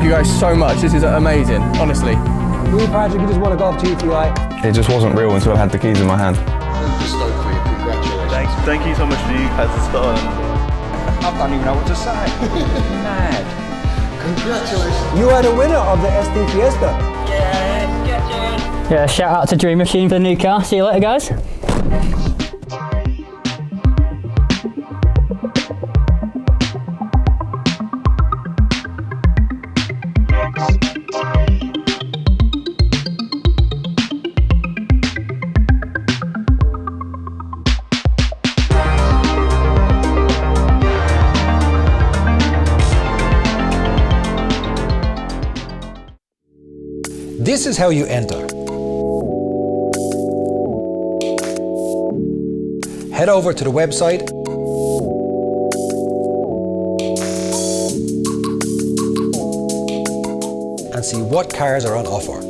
you guys so much. This is amazing, honestly. Me, Patrick, you just want to go off GTI. It just wasn't real until I had the keys in my hand. I'm just stoked for you. Congratulations. Thank you so much for you guys as well. I don't even know what to say. Mad. Congratulations. You are the winner of the ST Fiesta. Yeah, shout out to Dream Machine for the new car. See you later, guys. This is how you enter. Head over to the website and see what cars are on offer.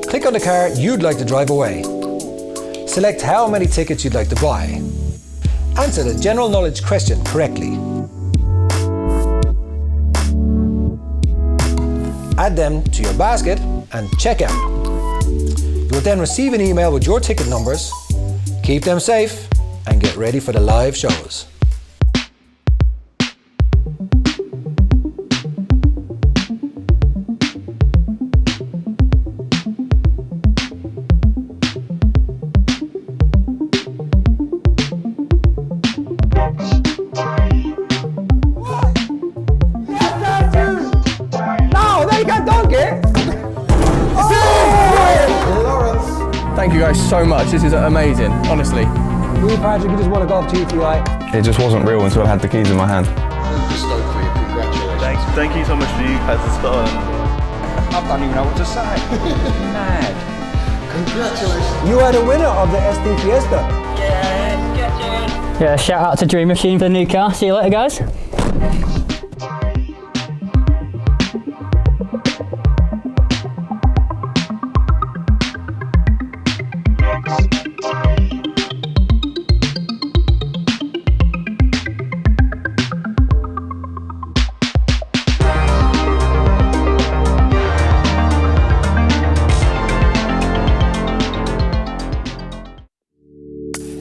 Click on the car you'd like to drive away. Select how many tickets you'd like to buy. Answer the general knowledge question correctly. Add them to your basket and check out. You will then receive an email with your ticket numbers. Keep them safe and get ready for the live shows. Thank you guys so much. This is amazing, honestly. Me, Patrick, you just want to go off GTI. It just wasn't real until I had the keys in my hand. I'm just stoked for you. Congratulations. Thank you so much for you guys as well. I don't even know what to say. Mad. Congratulations. You are the winner of the ST Fiesta. Yeah, shout out to Dream Machine for the new car. See you later, guys.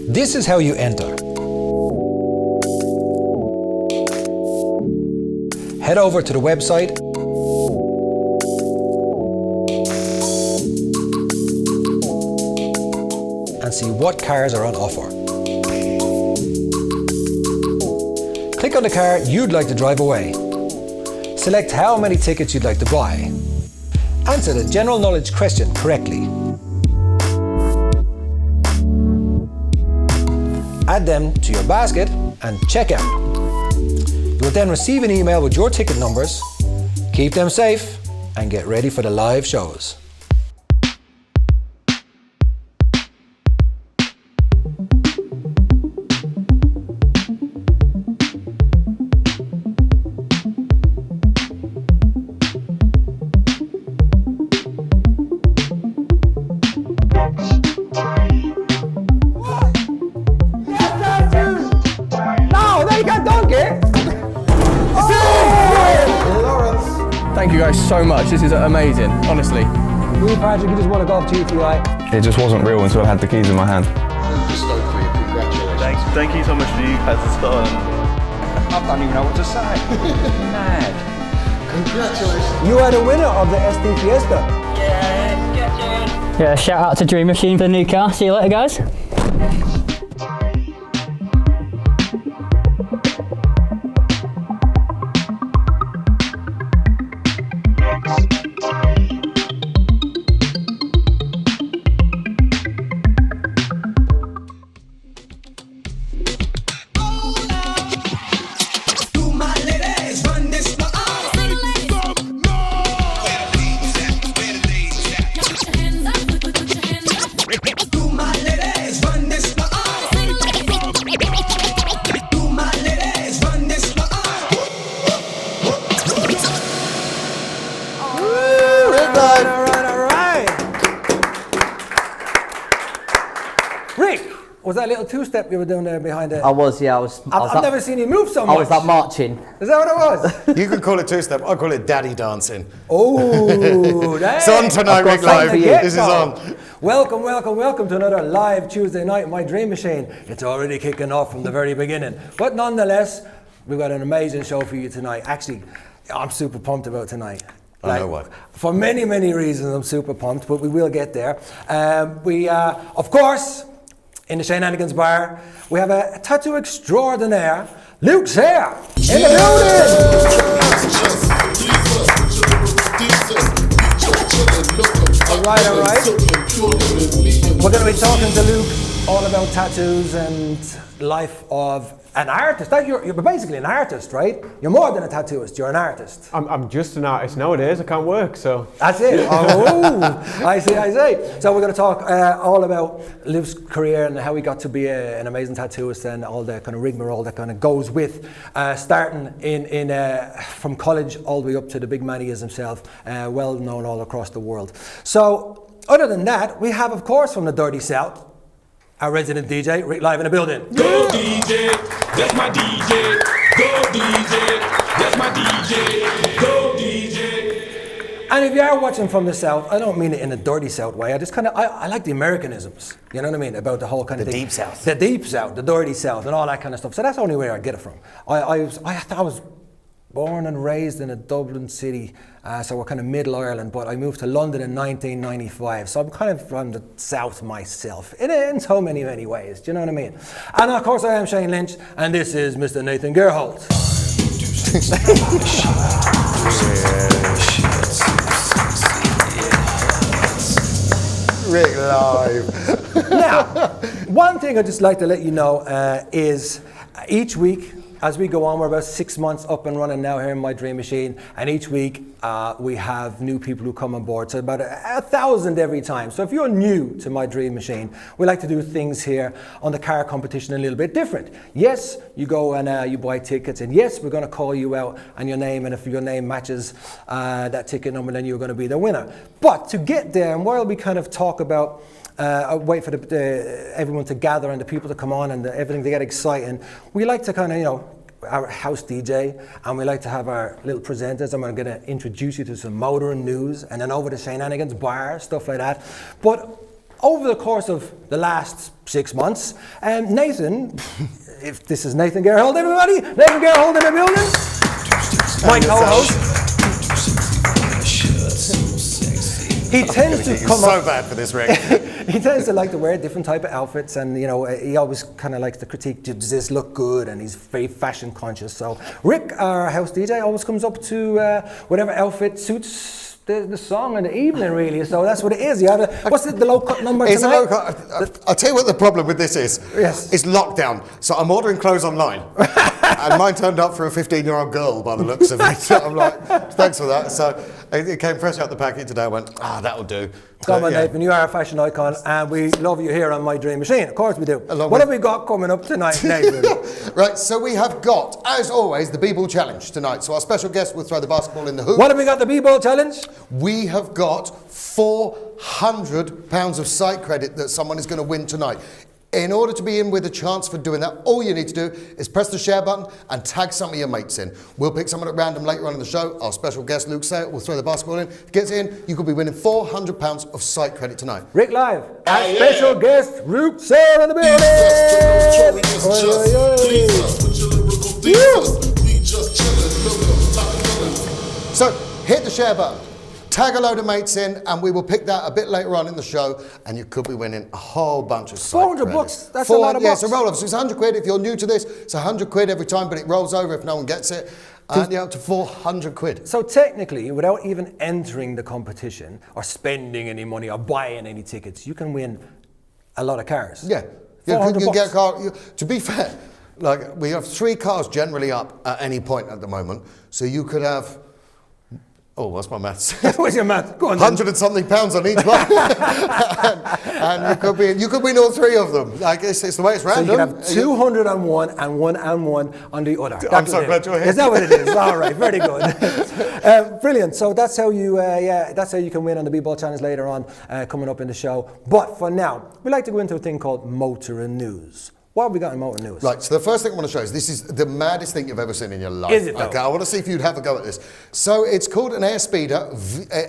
This is how you enter. Head over to the website and see what cars are on offer. Click on the car you'd like to drive away. Select how many tickets you'd like to buy. Answer the general knowledge question correctly. Add them to your basket and check out. You will then receive an email with your ticket numbers. Keep them safe and get ready for the live shows. Thank you guys so much. This is amazing, honestly. Me, Patrick, you just want to go off GTI. It just wasn't real until I had the keys in my hand. I'm just stoked for you. Congratulations. Thank you so much for you guys as well. I don't even know what to say. Mad. Congratulations. You are the winner of the ST Fiesta. Yeah, shout out to Dream Machine for the new car. See you later, guys. Do my ladies run this? Was that a little two-step you were doing there behind it? I was. I've never seen you move so much. I was like marching. Is that what it was? You can call it two-step. I call it daddy dancing. Oh, It's on tonight, Rick Live. This is on. Welcome to another live Tuesday night, My Dream Machine. It's already kicking off from the very beginning. But nonetheless, we've got an amazing show for you tonight. Actually, I'm super pumped about tonight. I know what. For many, many reasons, I'm super pumped, but we will get there. Of course, in the Shane Lynch Bar, we have a tattoo extraordinaire. Luke's here in the building. All right. We're going to be talking to Luke all about tattoos and life of an artist. You're basically an artist, right? You're more than a tattooist. You're an artist. I'm just an artist nowadays. I can't work, so. That's it. Oh, I see. So we're going to talk all about Luke's career and how he got to be an amazing tattooist and all the kind of rigmarole that kind of goes with starting from college all the way up to the big man he is himself, well known all across the world. So other than that, we have, of course, from the Dirty South, our resident DJ, Rick Live in the building. Go DJ, that's my DJ. Go DJ, that's my DJ. Go DJ. And if you are watching from the South, I don't mean it in a dirty South way. I just kind of, I like the Americanisms. You know what I mean? About the whole kind of The thing. deep South. The deep South, the dirty South, and all that kind of stuff. So that's the only way I get it from. I was born and raised in a Dublin city, so we're kind of middle Ireland, but I moved to London in 1995, so I'm kind of from the south myself, in so many, many ways, do you know what I mean? And of course I am Shane Lynch, and this is Mr. Nathan Gerhold. Rick Live. Now, one thing I'd just like to let you know is each week, as we go on, we're about 6 months up and running now here in My Dream Machine, and each week we have new people who come on board, so about 1,000 every time. So if you're new to My Dream Machine, we like to do things here on the car competition a little bit different. Yes, you go and you buy tickets, and yes, we're going to call you out and your name, and if your name matches that ticket number, then you're going to be the winner. But to get there, and while we kind of talk about wait for everyone to gather and the people to come on and everything to get exciting, we like to kind of, our house DJ, and we like to have our little presenters. I'm going to introduce you to some motoring news, and then over to Shane Lynch's bar, stuff like that. But over the course of the last 6 months, Nathan, if this is Nathan Gerhold, everybody, Nathan Gerhold in the building, my co-host. He tends to come so up. bad for this, Rick. He tends to like to wear different type of outfits, and he always kind of likes to critique, does this look good? And he's very fashion conscious. So Rick, our house DJ, always comes up to whatever outfit suits the song and the evening, really. So that's what it is. You have what's the low cut number It's tonight? a low cut. I'll tell you what the problem with this is. Yes. It's lockdown. So I'm ordering clothes online. And mine turned up for a 15-year-old girl by the looks of it. So I'm like, thanks for that. So it came fresh out the packet today. I went, that'll do. Come on, Nathan, you are a fashion icon, and we love you here on My Dream Machine. Of course we do. What have we got coming up tonight, Nathan? Right, so we have got, as always, the B-Ball Challenge tonight. So our special guest will throw the basketball in the hoop. What have we got, the B-Ball Challenge? We have got £400 of site credit that someone is going to win tonight. In order to be in with a chance for doing that, all you need to do is press the share button and tag some of your mates in. We'll pick someone at random later on in the show. Our special guest, Luke Sayer, will throw the basketball in. If he gets in, you could be winning £400 of site credit tonight. Rick Live, our special guest, Luke Sayer in the building. So hit the share button. Tag a load of mates in, and we will pick that a bit later on in the show, and you could be winning a whole bunch of site 400 credits. bucks, that's a lot of bucks. Yeah, it's a roll-off, so it's 100 quid. If you're new to this, it's 100 quid every time, but it rolls over if no one gets it. And you're up to 400 quid. So technically, without even entering the competition, or spending any money, or buying any tickets, you can win a lot of cars. Yeah. You can get a car. To be fair, like, we have 3 cars generally up at any point at the moment, so you could have Oh, what's my maths? What's your math? Go on then. 100 and something pounds on each one. and you could win all three of them. I guess it's the way it's So random. you can have 201 and 1 and 1 on the other. I'm so glad you're here. Is that what it is? All right, very good. Brilliant. So that's how you, that's how you can win on the B-Ball Challenge later on, coming up in the show. But for now, we like to go into a thing called Motor and News. What have we got in Motor News? Right, so the first thing I want to show is this is the maddest thing you've ever seen in your life. Is it though? Okay, I want to see if you'd have a go at this. So it's called an Airspeeder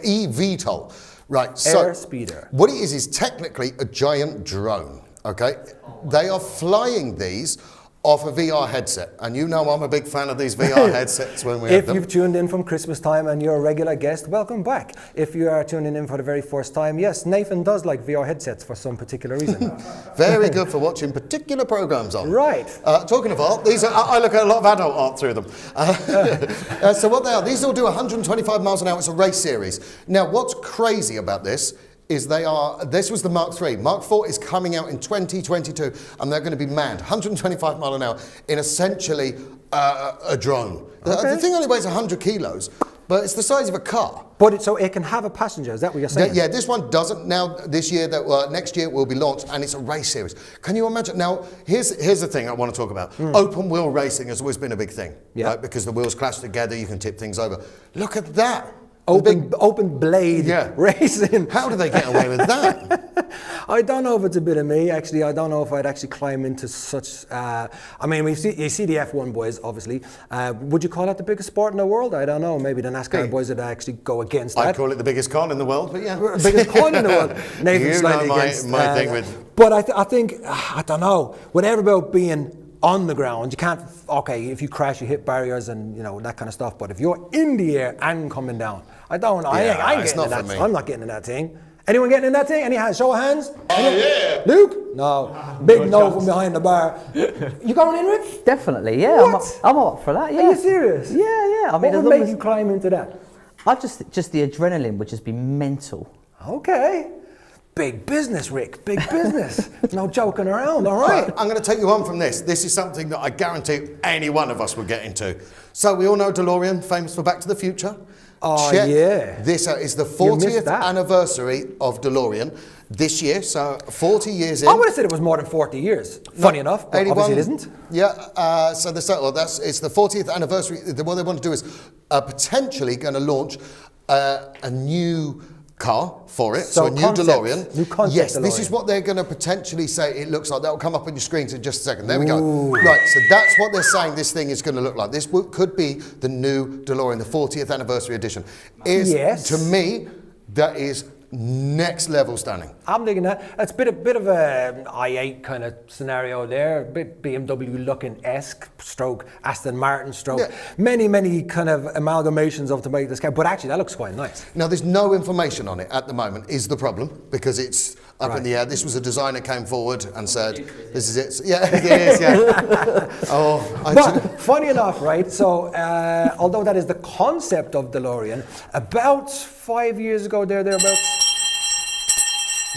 eVTOL. Right, so Airspeeder. what it is technically a giant drone, okay? They are flying these off a VR headset. And you know I'm a big fan of these VR headsets when we have If them. you've tuned in from Christmas time and you're a regular guest, welcome back. If you are tuning in for the very first time, yes, Nathan does like VR headsets for some particular reason. Very good for watching particular programs on. Right. Talking of art, these are, I look at a lot of adult art through them. So what they are, these all do 125 miles an hour. It's a race series. Now, what's crazy about this is this was the Mark III. Mark IV is coming out in 2022, and they're going to be manned, 125 mile an hour, in essentially a drone. Okay. The thing only weighs 100 kilos, but it's the size of a car. But so it can have a passenger, is that what you're saying? Yeah, this one doesn't now. This year, next year, will be launched, and it's a race series. Can you imagine? Now, here's the thing I want to talk about. Open wheel racing has always been a big thing, right? Because the wheels clash together, you can tip things over. Look at that. Open blade racing. How do they get away with that? I don't know if it's a bit of me, actually. I don't know if I'd actually climb into such... I mean, you see the F1 boys, obviously. Would you call that the biggest sport in the world? I don't know. Maybe the NASCAR boys would actually go against that. I'd call it the biggest con in the world, but yeah. Biggest con in the world. Nathan's You slightly know against... my thing with... But I think, I don't know, whatever about being on the ground, you can't, okay, if you crash, you hit barriers and, you know, that kind of stuff. But if you're in the air and coming down, I don't know. I ain't it's getting not in that. for me. I'm not getting in that thing. Anyone getting in that thing? Any hands? Show of hands? yeah. Luke? No. Big no from behind the bar. You going in, Rich? Definitely, yeah. What? I'm up for that, yeah. Are you serious? Yeah, yeah. I What mean, as would long make as you climb into that? I just the adrenaline would just be mental. Okay. Big business, Rick. Big business. No joking around, all right. I'm going to take you on from this. This is something that I guarantee any one of us would get into. So we all know DeLorean, famous for Back to the Future. Oh, Check yeah. This is the You missed 40th that. anniversary of DeLorean this year, so 40 years in. I would have said it was more than 40 years. Funny enough, but 81, obviously it isn't. Yeah, so it's the 40th anniversary. What they want to do is potentially going to launch a new car for it, so a new concept, DeLorean. new concept Yes, this DeLorean. is what they're going to potentially say it looks like. That will come up on your screens in just a second. There we go. Right, so that's what they're saying this thing is going to look like. This could be the new DeLorean, the 40th anniversary edition. Yes. To me, that is next level stunning. I'm digging that. It's a bit of a i8 kind of scenario there, a bit BMW looking esque stroke Aston Martin stroke. Yeah. Many kind of amalgamations of to make this car, but actually that looks quite nice. Now, there's no information on it at the moment, is the problem, because it's up in the air. This was a designer came forward and said, this is it. Yeah, it is, yeah. But funny enough, right, so although that is the concept of DeLorean, about 5 years ago, thereabouts,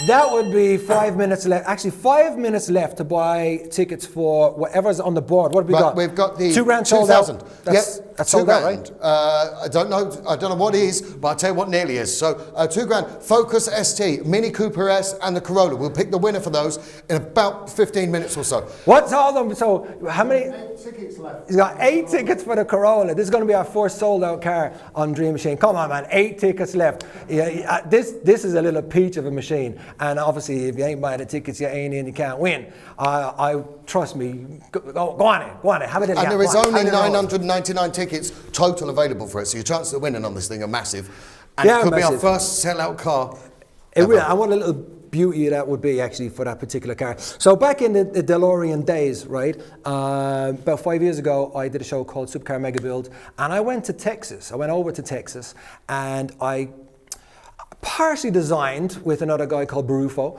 that would be 5 minutes left. Actually, 5 minutes left to buy tickets for whatever's on the board. What have we got? We've got the $2,000 sold out. 2000. That's sold out, right? I don't know what it is, but I'll tell you what nearly is. So $2,000. Focus ST, Mini Cooper S, and the Corolla. We'll pick the winner for those in about 15 minutes or so. What's all them? So how many? 8 tickets left. He's got 8 tickets for the Corolla. This is going to be our first sold out car on Dream Machine. Come on, man. 8 tickets left. Yeah, this is a little peach of a machine. And obviously, if you ain't buying the tickets, you ain't in, you can't win. I trust me. Go on it. Have it in. And there is only 999 tickets total available for it, so your chances of winning on this thing are massive. And it could be our first sellout car. It will. I want a little beauty that would be actually for that particular car. So back in the DeLorean days, right, about 5 years ago, I did a show called Supercar Mega Build, and I went to Texas. I went over to Texas, and I partially designed with another guy called Barufo,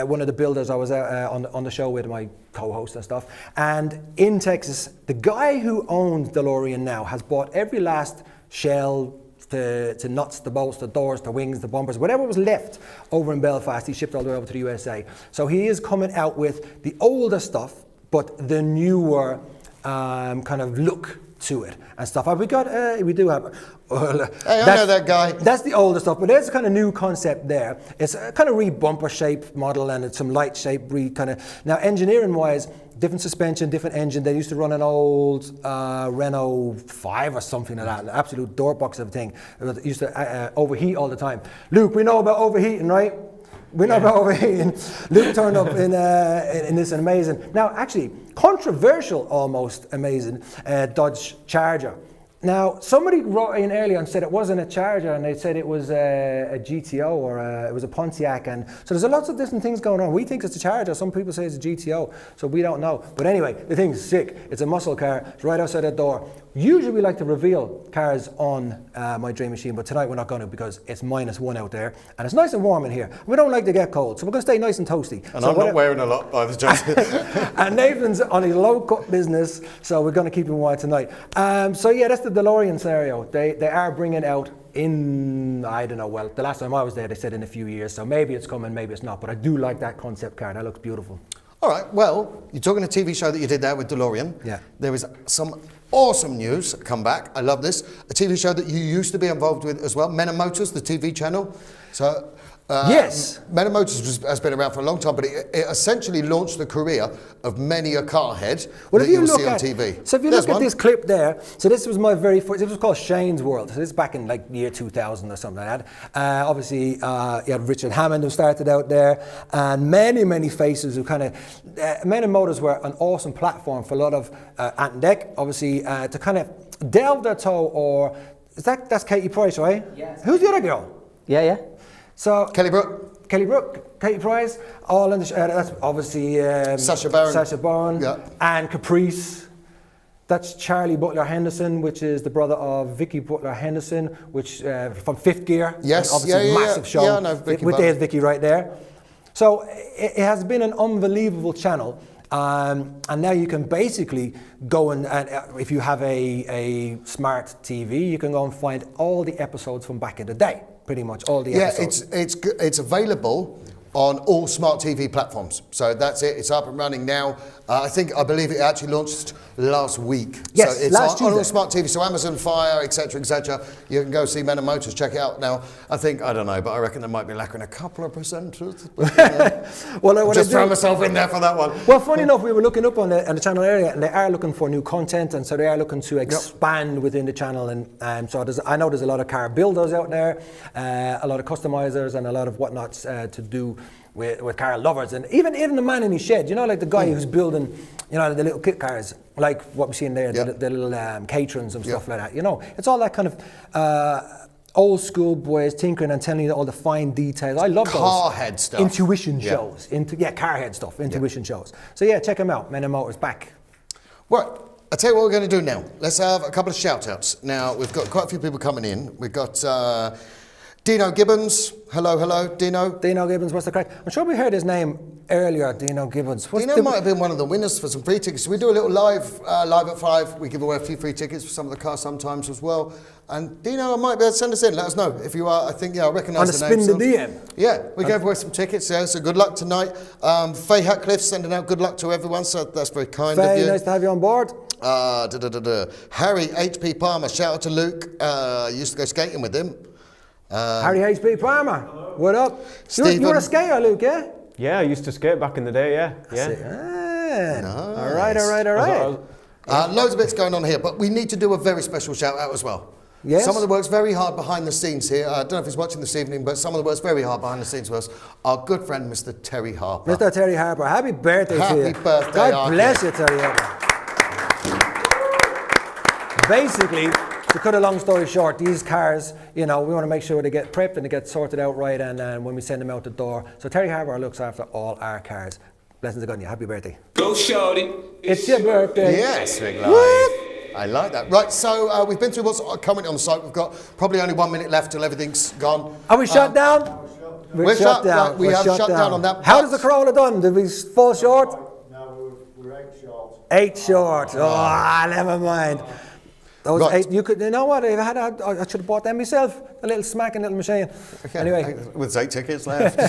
one of the builders I was on the show with, my co-host and stuff. And in Texas, the guy who owns DeLorean now has bought every last shell, to nuts, the bolts, the doors, the wings, the bumpers, whatever was left over in Belfast, he shipped all the way over to the USA. So he is coming out with the older stuff, but the newer kind of look to it and stuff. We do have. Hey, I know that guy. That's the older stuff, but there's a kind of new concept there. It's a kind of re-bumper shape model and it's some light shape Now, engineering wise, different suspension, different engine. They used to run an old Renault 5 or something like that, an absolute door box of a thing. It used to overheat all the time. Luke, we know about overheating, right? We know about overheating. Luke turned up in this amazing, now actually controversial, almost amazing Dodge Charger. Now, somebody wrote in earlier and said it wasn't a Charger, and they said it was a GTO or it was a Pontiac, and so there's lots of different things going on. We think it's a Charger, some people say it's a GTO, so we don't know. But anyway, the thing's sick. It's a muscle car. It's right outside the door. Usually we like to reveal cars on my Dream Machine, but tonight we're not going to because it's -1 out there, and it's nice and warm in here. We don't like to get cold, so we're going to stay nice and toasty. And so I'm not wearing a lot by the just. And Nathan's on his low-cut business, so we're going to keep him warm tonight. So yeah, that's the DeLorean scenario. They are bringing out in, I don't know, well, the last time I was there, they said in a few years, so maybe it's coming, maybe it's not, but I do like that concept car. That looks beautiful. All right, well, you're talking a TV show that you did there with DeLorean. Yeah. There is some awesome news come back. I love this. A TV show that you used to be involved with as well, Men and Motors, the TV channel. So, yes. Men and Motors has been around for a long time, but it essentially launched the career of many a car head that you'll see on TV. So if you look at this clip there, so this was my very first, it was called Shane's World. So this is back in like year 2000 or something like that. Obviously, you had Richard Hammond who started out there, and many, many faces who kind of, Men and Motors were an awesome platform for a lot of Ant and Dec, obviously, to kind of delve their toe, or, that's Katie Price, right? Yes. Who's the other girl? Yeah. So Kelly Brook, Katie Price, all in the that's obviously Sacha Baron, yeah. And Caprice. That's Charlie Butler Henderson, which is the brother of Vicky Butler Henderson, which from Fifth Gear. Yes, obviously massive show. Yeah, I know Vicky with Butler. there's Vicky right there. So it has been an unbelievable channel. And now you can basically go and if you have a smart TV, you can go and find all the episodes from back in the day. Pretty much all the episodes. Yeah, it's available on all smart TV platforms. So that's it. It's up and running now. I believe it actually launched last week. Yes, so it's last on all Tuesday. smart TV. So Amazon Fire, etc., etc. You can go see Men and Motors. Check it out now. I don't know, but I reckon they might be lacking a couple of percentages. Well, just throw myself in there for that one. Well, funny enough, we were looking up on the channel area, and they are looking for new content, and so they are looking to expand within the channel. And so I know there's a lot of car builders out there, a lot of customizers, and a lot of whatnots to do with car lovers, and even the man in his shed, you know, like the guy who's building, you know, the little kit cars, like what we see in there, the little Caterans and stuff like that. You know, it's all that kind of old school boys tinkering and telling you all the fine details. I love car those head stuff, intuition shows, car head stuff, intuition shows. So yeah, check them out. Men and Motors back. Right. I'll tell you what we're going to do now. Let's have a couple of shout outs. Now, we've got quite a few people coming in. We've got Dino Gibbons. Hello, Dino. Dino Gibbons, what's the crack? I'm sure we heard his name earlier, Dino Gibbons. Dino might have been one of the winners for some free tickets. We do a little live at 5. We give away a few free tickets for some of the cars sometimes as well. And Dino might be able to send us in. Let us know if you are. I think, I recognise the name. On the spin the DM. Yeah, we gave away some tickets. Yeah, so good luck tonight. Faye Hatcliffe sending out good luck to everyone. So that's very kind of you. Nice to have you on board. Harry HP Palmer. Shout out to Luke. Used to go skating with him. Harry HP Palmer. What up? You were a skater, Luke, yeah? Yeah, I used to skate back in the day, yeah. Nice. All right. Loads of bits going on here, but we need to do a very special shout out as well. Yes. Someone that works very hard behind the scenes here. I don't know if he's watching this evening, but someone that works very hard behind the scenes with us, our good friend, Mr. Terry Harper. Mr. Terry Harper, happy birthday to you. Happy birthday, God bless you, Terry Harper. Basically, to cut a long story short, these cars, we want to make sure they get prepped and they get sorted out right, and when we send them out the door. So Terry Harper looks after all our cars. Blessings upon you. Happy birthday. Go shorty. It's your birthday. Yes, big live. I like that. Right, so we've been through what's currently on the site. We've got probably only 1 minute left till everything's gone. Are we shut down? We're shut down. Right, we have shut down on that. How does the Corolla done? Did we fall short? No, we're 8 short. 8 short. Oh, never mind. Those Right. 8, you know what? If I had, I should have bought them myself. A little smacking little machine. Anyway, with 8 tickets left.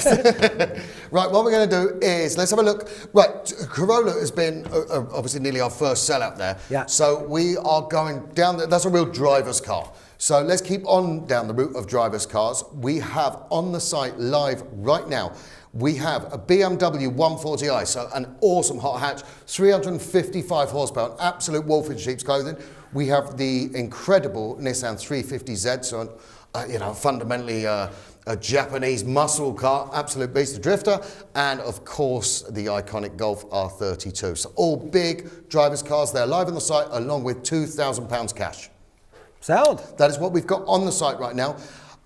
Right, what we're going to do is let's have a look. Right, Corolla has been obviously nearly our first sellout there. Yeah. So we are going down. That's a real driver's car. So let's keep on down the route of driver's cars. We have on the site live right now. We have a BMW 140i, so an awesome hot hatch, 355 horsepower, an absolute wolf in sheep's clothing. We have the incredible Nissan 350Z, so fundamentally a Japanese muscle car, absolute beast, a drifter, and of course the iconic Golf R32. So all big driver's cars. They're live on the site, along with £2,000 cash. sound. That is what we've got on the site right now.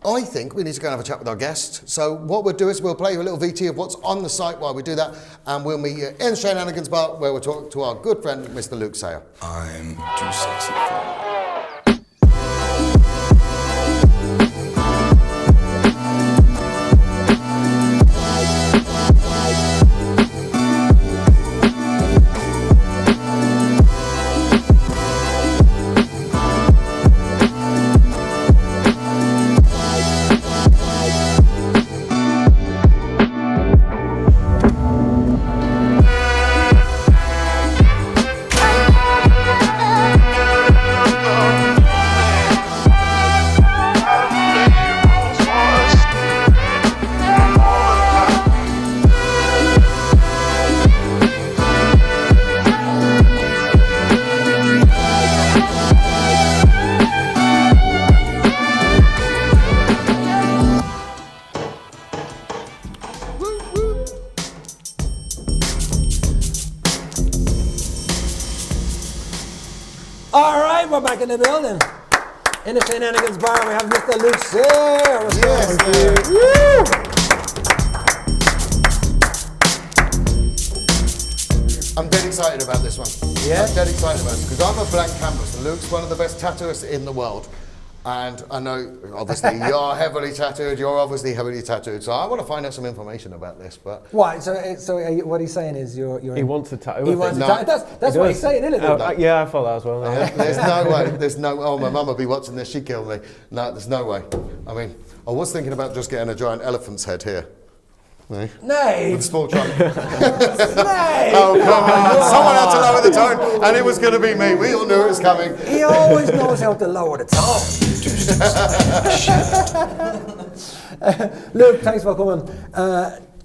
I think we need to go and have a chat with our guest. So what we'll do is we'll play you a little VT of what's on the site while we do that, and we'll meet you in Shane Lynch Bar, where we'll talk to our good friend, Mr. Luke Sayer. I'm too sexy for you. All right, we're back in the building. In the Shane Lynch Bar, we have Mr. Luke Sayer. What's Yes, going on, dude? I'm dead excited about this one. Yeah? I'm dead excited about this because I'm a blank canvas and Luke's one of the best tattooists in the world. And I know, obviously, you're heavily tattooed, you're obviously heavily tattooed, so I want to find out some information about this, but... Why? So what he's saying is you're He wants a tattoo. He wants a tattoo. That's what he's saying, isn't it? Yeah, I thought that as well. Yeah. There's no way, oh, my mum would be watching this, she'd kill me. No, there's no way. I mean, I was thinking about just getting a giant elephant's head here. No. Nay. With a small trunk. Nay. Oh, come on. Someone had to lower the tone, and it was going to be me. We all knew it was coming. He always knows how to lower the tone. Luke, thanks for coming.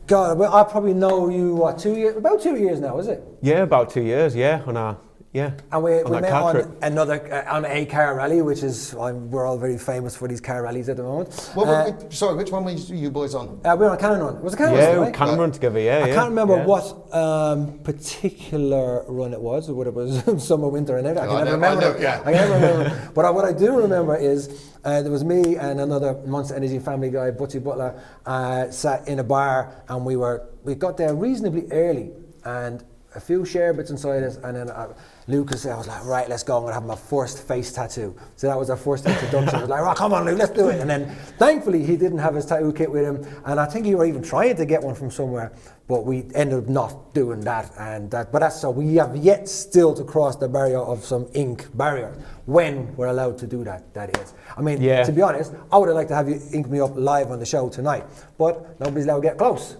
God, well, I probably know you, what, 2 years? About 2 years now, is it? Yeah, about 2 years. Yeah, on our And we that met car on trip. another on a car rally, which is we're all very famous for these car rallies at the moment. Sorry, which one were you boys on? We're on a Cannon Run. It was a Cannon Yeah, Run, we right? can run together. Yeah, I can't remember yeah. what particular run it was, or whether it was summer, winter, and everything. I can never I remember. know, yeah. I can never remember. But what I do remember is there was me and another Monster Energy family guy, Butchie Butler, sat in a bar, and we got there reasonably early, and a few sherbets inside us, and then Lucas said, I was like, right, let's go, I'm gonna have my first face tattoo. So that was our first introduction. I was like, right, come on, Luke, let's do it. And then thankfully he didn't have his tattoo kit with him, and I think he were even trying to get one from somewhere, but we ended up not doing that. But that's so we have yet still to cross the barrier of some ink barrier when we're allowed to do that, that is. I mean, to be honest, I would have liked to have you ink me up live on the show tonight, but nobody's allowed to get close.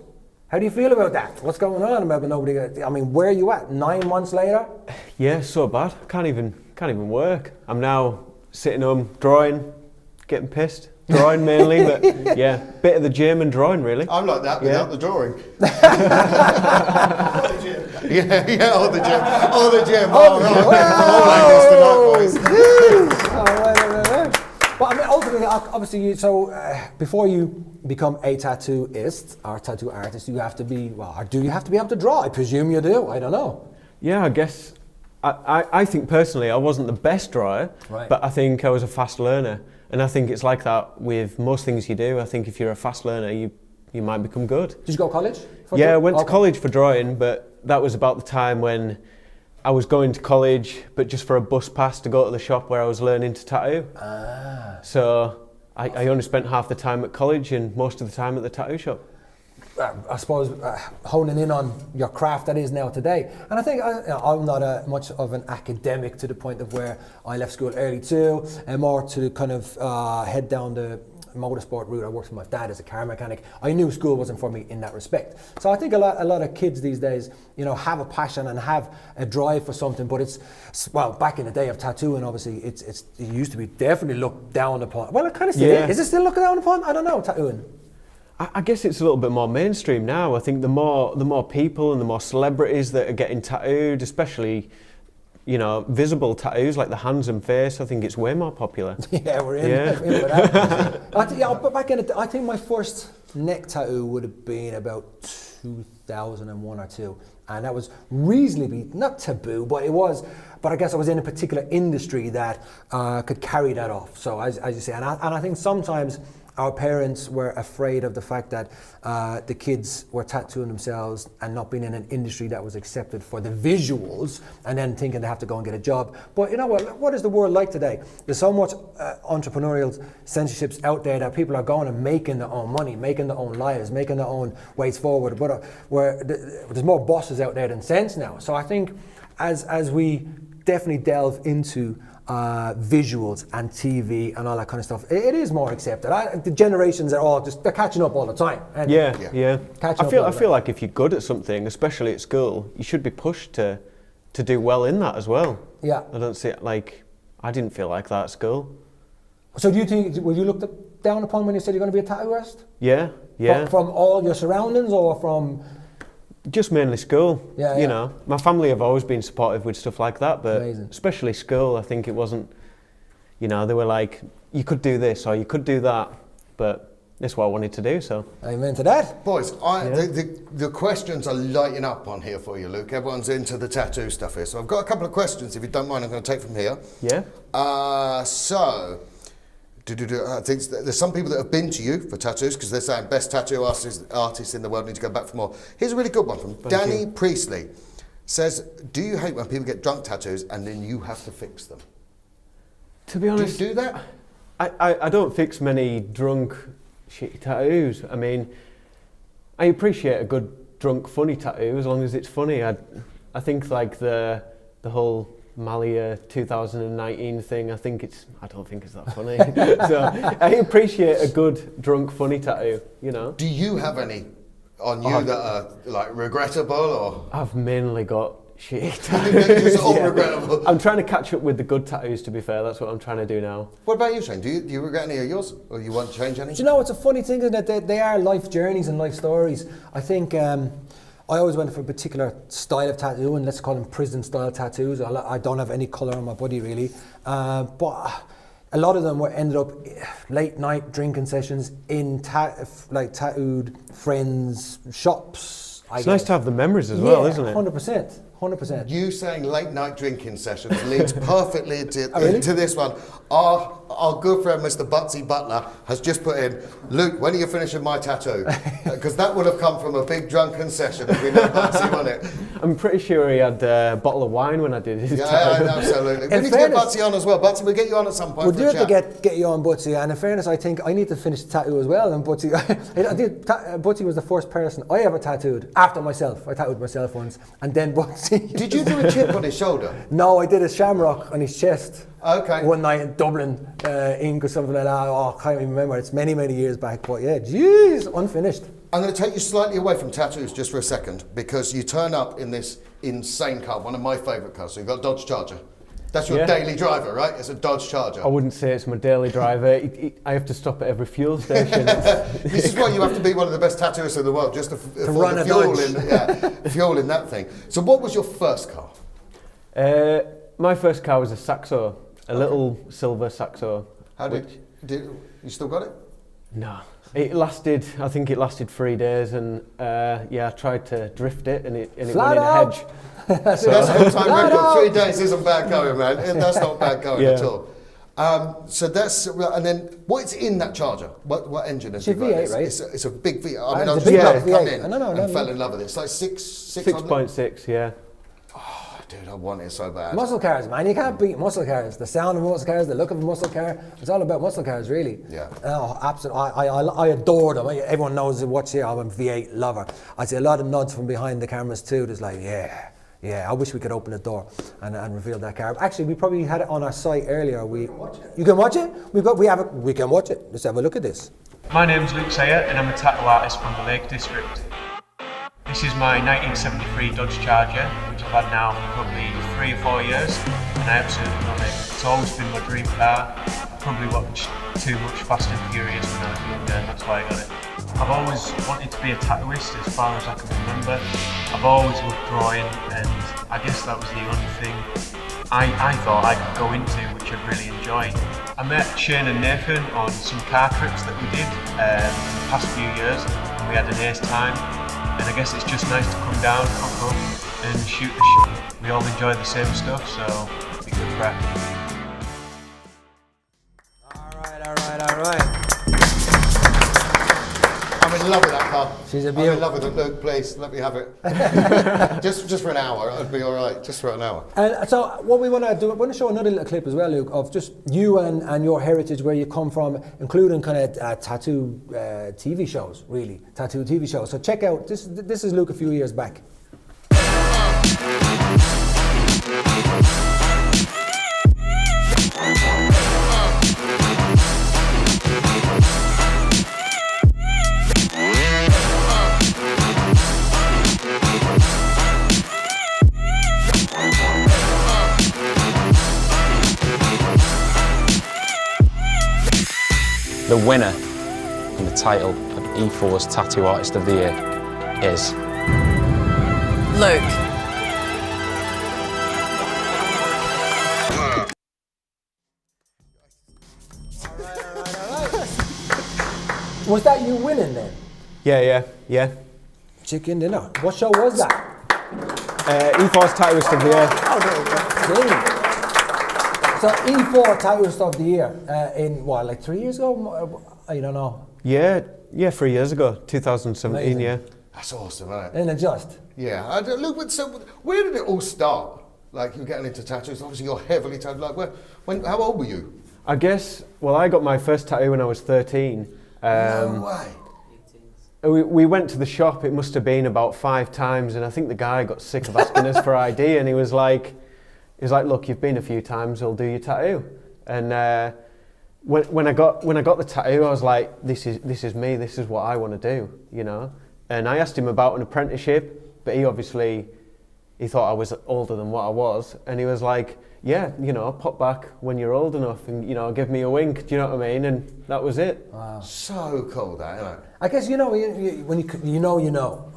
How do you feel about that? What's going on about nobody? I mean, where are you at? 9 months later? Yeah, so bad. Can't even work. I'm now sitting home drawing, getting pissed. Drawing mainly, but yeah, bit of the gym and drawing really. I'm like that without the drawing. yeah, or the gym. Or the gym. All like this tonight, boys. But I mean, ultimately, obviously, before you become a tattooist or tattoo artist, you have to be, or do you have to be able to draw? I presume you do. I don't know. Yeah, I guess. I think personally I wasn't the best drawer, but I think I was a fast learner. And I think it's like that with most things you do. I think if you're a fast learner, you might become good. Did you go to college? Yeah, I went to college for drawing, but that was about the time when I was going to college, but just for a bus pass to go to the shop where I was learning to tattoo. So I only spent half the time at college and most of the time at the tattoo shop. I suppose, honing in on your craft that is now today. And I think I'm not much of an academic to the point of where I left school early too, and more to kind of head down the motorsport route. I worked with my dad as a car mechanic. I knew school wasn't for me in that respect. So I think a lot of kids these days, have a passion and have a drive for something. But back in the day of tattooing, obviously, it used to be definitely looked down upon. Well, it kind of still is. Is it still looked down upon? I don't know, tattooing. I guess it's a little bit more mainstream now. I think the more people and the more celebrities that are getting tattooed, especially visible tattoos like the hands and face, I think it's way more popular. Yeah, we're in with that. But back in the day, I think my first neck tattoo would have been about 2001 or 2, and that was reasonably not taboo, but it was. But I guess I was in a particular industry that could carry that off. So as you say, and I think sometimes our parents were afraid of the fact that the kids were tattooing themselves and not being in an industry that was accepted for the visuals, and then thinking they have to go and get a job. But you know what is the world like today? There's so much entrepreneurial censorships out there that people are going and making their own money, making their own lives, making their own ways forward. But where there's more bosses out there than sense now. So I think as we definitely delve into visuals and TV and all that kind of stuff, it is more accepted. The generations are they're catching up all the time. Yeah. I feel like if you're good at something, especially at school, you should be pushed to do well in that as well. Yeah. I don't see it I didn't feel like that at school. So do you think, were you looked down upon when you said you're going to be a tattoo artist? Yeah. From all your surroundings or from? Just mainly school. Yeah. My family have always been supportive with stuff like that, but Amazing. Especially school, I think it wasn't, they were like, you could do this or you could do that, but that's what I wanted to do, so. Amen to that. Boys, the questions are lighting up on here for you, Luke. Everyone's into the tattoo stuff here. So I've got a couple of questions, if you don't mind, I'm going to take from here. Yeah. I think there's some people that have been to you for tattoos because they're saying best tattoo artists in the world, need to go back for more. Here's a really good one from Danny Priestley. Says, do you hate when people get drunk tattoos and then you have to fix them? To be honest, do you do that? I don't fix many drunk shitty tattoos. I mean, I appreciate a good drunk funny tattoo as long as it's funny. I think like the whole Malia 2019 thing, I don't think it's that funny. So I appreciate a good drunk funny tattoo, Do you have any on you that are like regrettable or? I've mainly got shitty tattoos. It's all regrettable. I'm trying to catch up with the good tattoos, to be fair. That's what I'm trying to do now. What about you, Shane? Do you regret any of yours or you want to change any? Do you know, it's a funny thing that they are life journeys and life stories. I think I always went for a particular style of tattoo, and let's call them prison-style tattoos. I don't have any colour on my body, really. But a lot of them ended up late-night drinking sessions in tattooed friends' shops. It's nice to have the memories as well, isn't it? 100%. You saying late-night drinking sessions leads perfectly into really? this one. Our good friend Mr. Butsy Butler has just put in, Luke, when are you finishing my tattoo? Because that would have come from a big drunken session if we know Butsy on it. I'm pretty sure he had a bottle of wine when I did his tattoo. Yeah, absolutely. We need to get Butsy on as well. Butsy, we'll get you on at some point. We'll do have to get you on, Butsy. And in fairness, I think I need to finish the tattoo as well. And Butsy, Butsy was the first person I ever tattooed after myself. I tattooed myself once, and then Butsy. Did you do a chip on his shoulder? No, I did a shamrock on his chest. Okay. One night in Dublin, ink or something like that. I can't even remember. It's many, many years back. But yeah, jeez, unfinished. I'm going to take you slightly away from tattoos just for a second, because you turn up in this insane car, one of my favourite cars. So you've got a Dodge Charger. That's your daily driver, right? It's a Dodge Charger. I wouldn't say it's my daily driver. I have to stop at every fuel station. This is why you have to be one of the best tattooists in the world, just to run the a fuel Dodge. fuel in that thing. So what was your first car? My first car was a Saxo, a little silver Saxo. How did you still got it? No. I think it lasted 3 days, and I tried to drift it and it went in a hedge. That's all-time record. 3 days isn't bad going, man. That's not bad going at all. So that's, and then what's in that Charger? What engine is it? It's a V8, right? It's a big V8. I mean, I it's was a big come V8. in and fell in love with it. It's like 6.6, 6.6, yeah. Dude, I want it so bad. Muscle cars, man. You can't beat muscle cars. The sound of muscle cars, the look of a muscle car. It's all about muscle cars, really. Yeah. Oh, absolutely. I adore them. Everyone knows who watch here. I'm a V8 lover. I see a lot of nods from behind the cameras too. There's like, yeah. I wish we could open the door and reveal that car. Actually, we probably had it on our site earlier. You can watch it. You can watch it? We can watch it. Let's have a look at this. My name's Luke Sayer and I'm a tattoo artist from the Lake District. This is my 1973 Dodge Charger, which I've had now for probably 3 or 4 years, and I absolutely love it. It's always been my dream car. I probably watched too much Fast and Furious when I was younger, and that's why I got it. I've always wanted to be a tattooist as far as I can remember. I've always loved drawing, and I guess that was the only thing I thought I could go into, which I'd really enjoy. I met Shane and Nathan on some car trips that we did in the past few years, and we had an ace time. And I guess it's just nice to come down, cock up and shoot the shit. We all enjoy the same stuff, so it'll be good crack. All right. I'm in love with that car. She's a I'm beauty. in love with it. Luke, please, let me have it. just for an hour, it'd be all right. Just for an hour. And so what we want to do, I want to show another little clip as well, Luke, of just you and your heritage, where you come from, including kind of tattoo TV shows, really, tattoo TV shows. So check out, this is Luke a few years back. The winner and the title of E4's Tattoo Artist of the Year is Luke. Was that you winning then? Yeah. Chicken dinner. What show was that? E4's Tattooist of the Year. So E4 Tattooist of the Year in what, like 3 years ago? I don't know. Yeah, 3 years ago, 2017, Amazing. yeah. That's awesome, isn't it? Isn't it just? Yeah. Luke, so where did it all start? Like, you getting into tattoos? Obviously, you're heavily tattooed. Like, how old were you? I guess, well, I got my first tattoo when I was 13. No way. We went to the shop, it must have been about 5 times, and I think the guy got sick of asking us for ID, and he was like, look, you've been a few times, I'll do your tattoo. And when I got the tattoo, I was like, this is me, this is what I want to do, you know. And I asked him about an apprenticeship, but he thought I was older than what I was, and he was like, yeah, you know, pop back when you're old enough, and you know, give me a wink. Do you know what I mean? And that was it. Wow. So cool, that, isn't it? I guess when you know.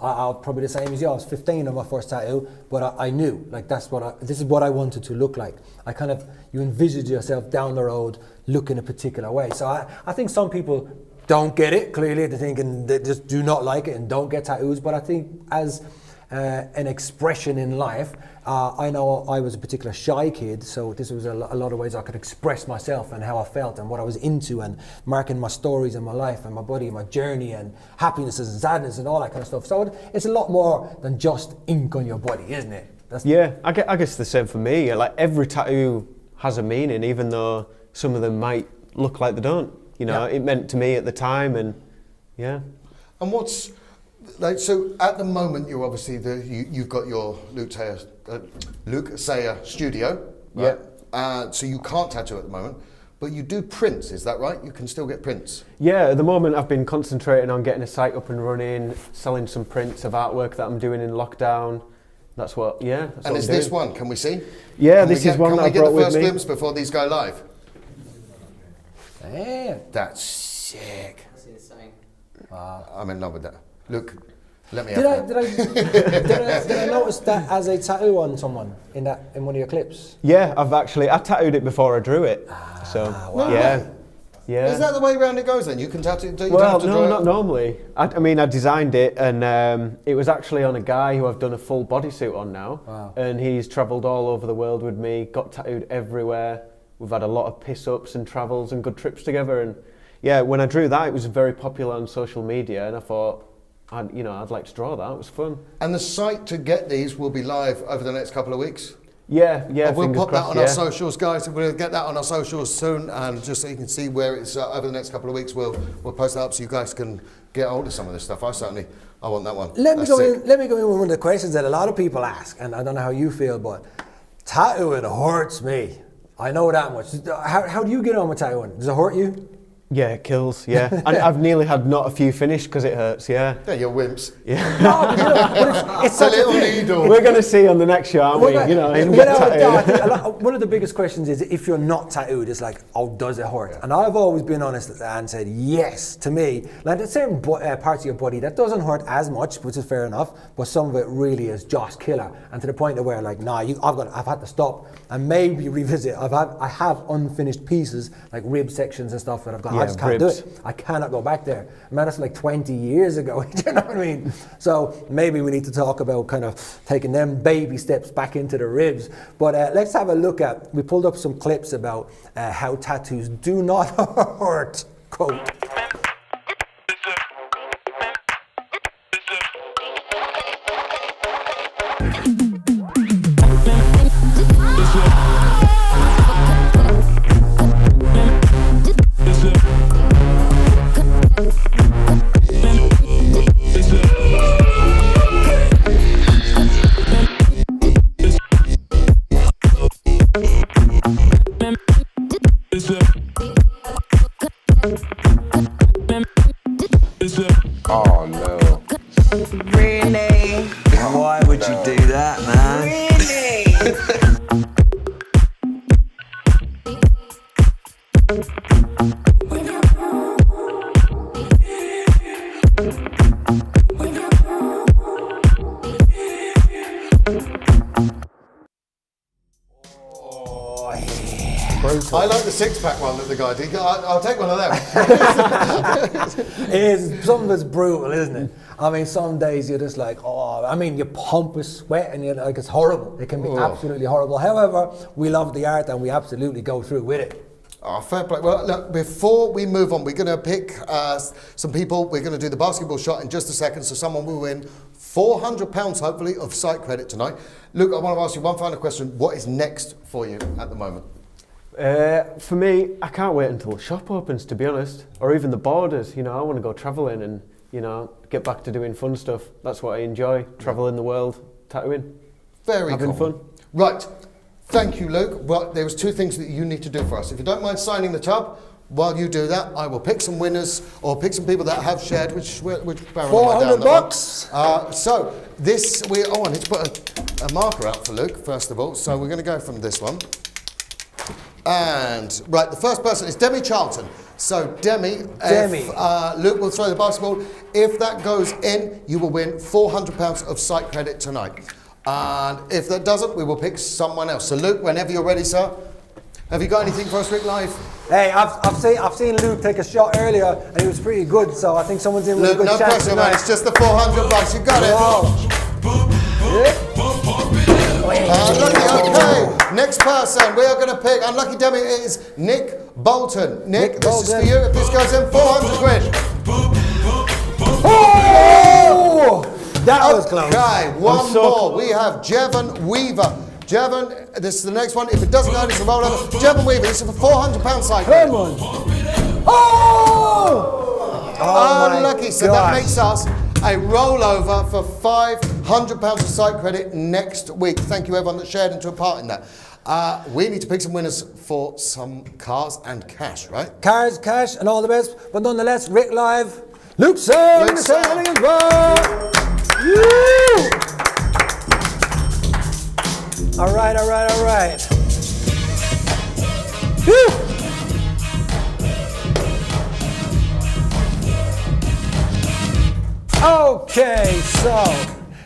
I was probably the same as you. I was 15 on my first tattoo, but I knew, like, this is what I wanted to look like. You envisage yourself down the road looking a particular way. So I think some people don't get it. Clearly, they're thinking they just do not like it and don't get tattoos. But I think as an expression in life, I know I was a particular shy kid, so this was a lot of ways I could express myself and how I felt and what I was into, and marking my stories and my life and my body and my journey and happinesses and sadness and all that kind of stuff. So it's a lot more than just ink on your body, isn't it? I guess the same for me. Like, every tattoo has a meaning, even though some of them might look like they don't. You know, it meant to me at the time, and yeah. And what's like, so at the moment, you're obviously you've got your Luke Sayer studio, right? Yeah. So you can't tattoo at the moment, but you do prints. Is that right? You can still get prints. Yeah, at the moment I've been concentrating on getting a site up and running, selling some prints of artwork that I'm doing in lockdown. That's what. And is this one? Can we see? Yeah, this is one that I brought with me. Can we get the first glimpse before these go live? Damn. That's sick. That's insane. I'm in love with that. Look, let me Did I notice that as a tattoo on someone in one of your clips? Yeah, I tattooed it before I drew it. Wow. Yeah. Is that the way around it goes then? You can tattoo? Well, no, not normally. I designed it, and it was actually on a guy who I've done a full bodysuit on now. Wow. And he's travelled all over the world with me, got tattooed everywhere. We've had a lot of piss-ups and travels and good trips together. And yeah, when I drew that, it was very popular on social media, and I thought, I'd like to draw that. It was fun. And the site to get these will be live over the next couple of weeks? Yeah. We'll fingers pop that crossed, on our socials, guys. We'll get that on our socials soon, and just so you can see where it's over the next couple of weeks, we'll post that up so you guys can get hold of some of this stuff. I want that one. Let me go in with one of the questions that a lot of people ask, and I don't know how you feel, but tattooing hurts me. I know that much. How do you get on with tattooing? Does it hurt you? Yeah, it kills, yeah. And I've nearly had not a few finished because it hurts, yeah. Yeah, you're wimps. Yeah. No, but it's such a little needle. We're going to see on the next show, aren't we? You know, I think one of the biggest questions is if you're not tattooed, it's like, oh, does it hurt? And I've always been honest and said yes. To me, like there's certain parts of your body that doesn't hurt as much, which is fair enough, but some of it really is just killer. And to the point of where like, nah, I've had to stop and maybe revisit. I have unfinished pieces like rib sections and stuff that I've got. I just can't do it. I cannot go back there. Man, that's like 20 years ago. Do you know what I mean? So maybe we need to talk about kind of taking them baby steps back into the ribs. But let's have a look at, we pulled up some clips about how tattoos do not hurt. Quote. Oh no. Really? Why would you do that, man? I like the six-pack one that the guy did. I'll take one of them. Some of it's brutal, isn't it? I mean, some days you're just like, oh, I mean, you pump with sweat and you're like, it's horrible. It can be absolutely horrible. However, we love the art and we absolutely go through with it. Oh, fair play. Well, look, before we move on, we're going to pick some people. We're going to do the basketball shot in just a second, so someone will win £400, hopefully, of site credit tonight. Luke, I want to ask you one final question. What is next for you at the moment? For me, I can't wait until the shop opens, to be honest, or even the borders. You know, I want to go travelling and, you know, get back to doing fun stuff. That's what I enjoy, travelling the world, tattooing. Very having cool. fun. Right. Thank you, Luke. Well, there was two things that you need to do for us. If you don't mind signing the tub, while you do that, I will pick some winners or pick some people that have shared, which barrel am I down $400. So this, I need to put a marker out for Luke, first of all. So we're going to go from this one. And, right, the first person is Demi Charlton. So, Demi. If, Luke will throw the basketball. If that goes in, you will win £400 of site credit tonight. And if that doesn't, we will pick someone else. So, Luke, whenever you're ready, sir, have you got anything for us, Rick Live? Hey, I've seen Luke take a shot earlier, and he was pretty good, so I think someone's in with a good no chance pressure, tonight. man. It's just the $400. You got it. Unlucky, okay. Next person we are going to pick, unlucky Demi, is Nick Bolton. Nick, this is for you. If this goes in, 400 quid. Oh! That was close. Okay, one more. We have Jevon Weaver. Jevon, this is the next one. If it doesn't go, it's a rollover. Jevon Weaver, this is for £400 cycle. Come on. Oh! Unlucky, so that makes us a rollover for £500 of site credit next week. Thank you everyone that shared and took part in that. We need to pick some winners for some cars and cash, right? Cars, cash, and all the best. But nonetheless, Rick Live, Luke Sir, as well. Woo! All right. Woo! Okay, so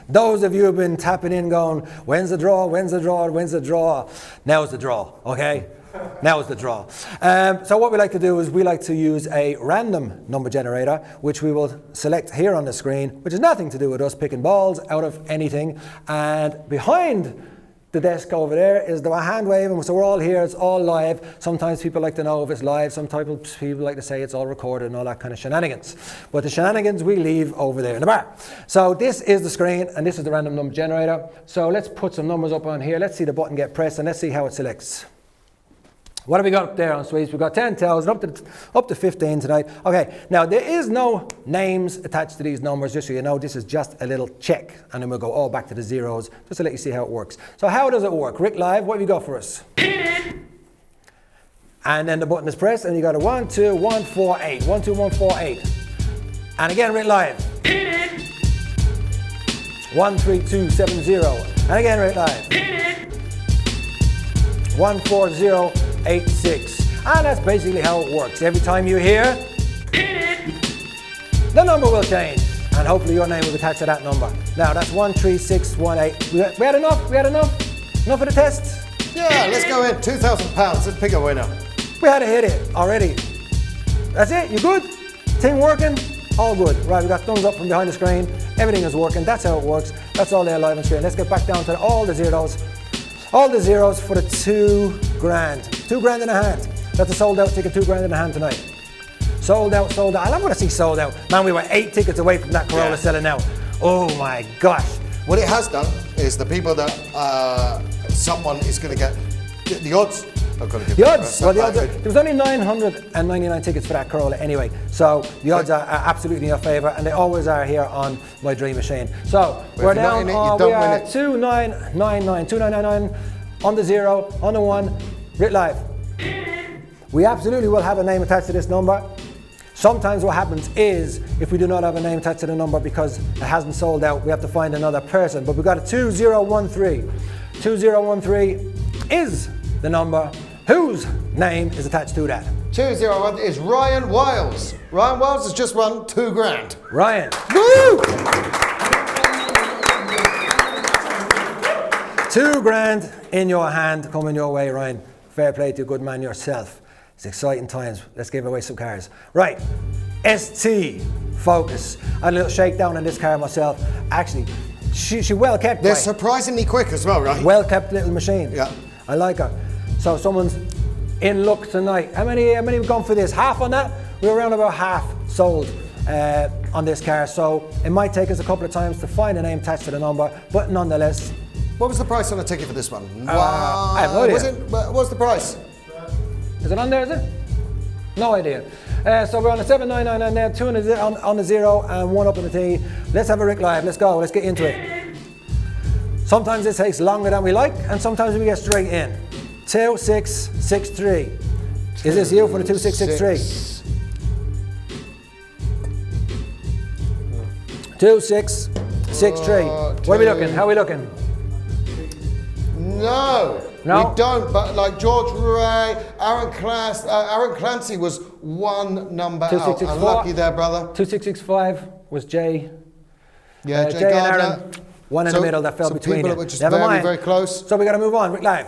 those of you who have been tapping in going, when's the draw? Now's the draw, okay? Now is the draw. So what we like to do is we like to use a random number generator, which we will select here on the screen, which has nothing to do with us picking balls out of anything. And behind the desk over there is the hand waving, so we're all here, it's all live. Sometimes people like to know if it's live, sometimes people like to say it's all recorded and all that kind of shenanigans. But the shenanigans we leave over there in the bar. So this is the screen and this is the random number generator. So let's put some numbers up on here. Let's see the button get pressed and let's see how it selects. What have we got up there on sweeps? We've got 10,000 up to 15 tonight. Okay, now there is no names attached to these numbers, just so you know. This is just a little check, and then we'll go all back to the zeros, just to let you see how it works. So how does it work? Rick Live, what have you got for us? And then the button is pressed, and you got a 1, 2, 1, 4, 8. 1, 2, 1, 4, 8. And again, Rick Live. 1, 3, 2, 7, 0. And again, Rick Live. 1, 4, 0. 8, 6. And that's basically how it works. Every time you hear, the number will change. And hopefully your name will be attached to that number. Now that's 1, 3, 6, 1, 8. We had enough? We had enough? Enough for the test? Yeah, let's go in. £2,000. Let's pick a winner. We had to hit it already. That's it? You good? Thing working? All good. Right, we got thumbs up from behind the screen. Everything is working. That's how it works. That's all there live on screen. Let's get back down to all the zeros. All the zeros for the $2 grand. $2 grand in a hand. That's a sold out ticket, $2 grand in a hand tonight. Sold out, sold out. I love when I see sold out. Man, we were 8 tickets away from that Corolla selling out. Oh my gosh. What it has done is the people that someone is going to get, the odds are going to get. The odds, well, the odds are, there was only 999 tickets for that Corolla anyway. So the odds are absolutely in your favour, and they always are here on my Dream Machine. So we're down, we are 2999 on the 0, on the 1, Rick Live. We absolutely will have a name attached to this number. Sometimes what happens is, if we do not have a name attached to the number because it hasn't sold out, we have to find another person. But we've got a 2013. 2013 is the number whose name is attached to that. 201 is Ryan Wiles. Ryan Wiles has just won $2 grand. Ryan. Woo! $2 grand in your hand, coming your way, Ryan. Fair play to you, good man yourself. It's exciting times. Let's give away some cars. Right, ST Focus. I had a little shakedown on this car myself. Actually, she well kept. They're surprisingly quick as well, right? Well kept little machine. Yeah. I like her. So someone's in luck tonight. How many have gone for this? Half on that? We're around about half sold on this car. So it might take us a couple of times to find a name attached to the number, but nonetheless. What was the price on the ticket for this one? I have no idea. What's the price? Is it on there, is it? No idea. So we're on the 7,999 there, 2 on the 0 and 1 up on the T. Let's have a Rick Live. Let's go. Let's get into it. Sometimes it takes longer than we like, and sometimes we get straight in. 2663. Is this you for the 2663? 2663. What are we looking? How are we looking? No, we don't. But like George Ray, Aaron Clancy was one number out. Unlucky there, brother. 2665 was Jay. Yeah, Jay and Aaron. One in the middle that fell between people you. that were just Never mind. very close. So we got to move on. Rick Live.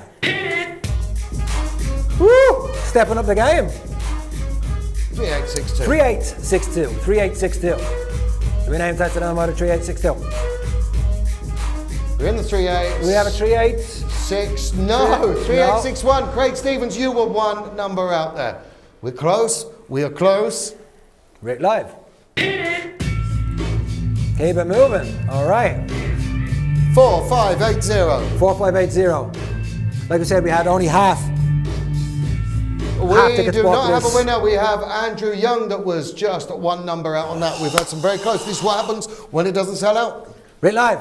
Woo! Stepping up the game. 3862. 3862. 3862. Do we name that to the number 3862? We're in the 38. We have a 3866. No, 3861. No. Craig Stevens, you were one number out there. We're close. We are close. Rick Live. Keep it moving. All right. 4580. 4580. Like I said, we had only half. We do not have a winner. We have Andrew Young that was just one number out on that. We've had some very close. This is what happens when it doesn't sell out. Rick Live.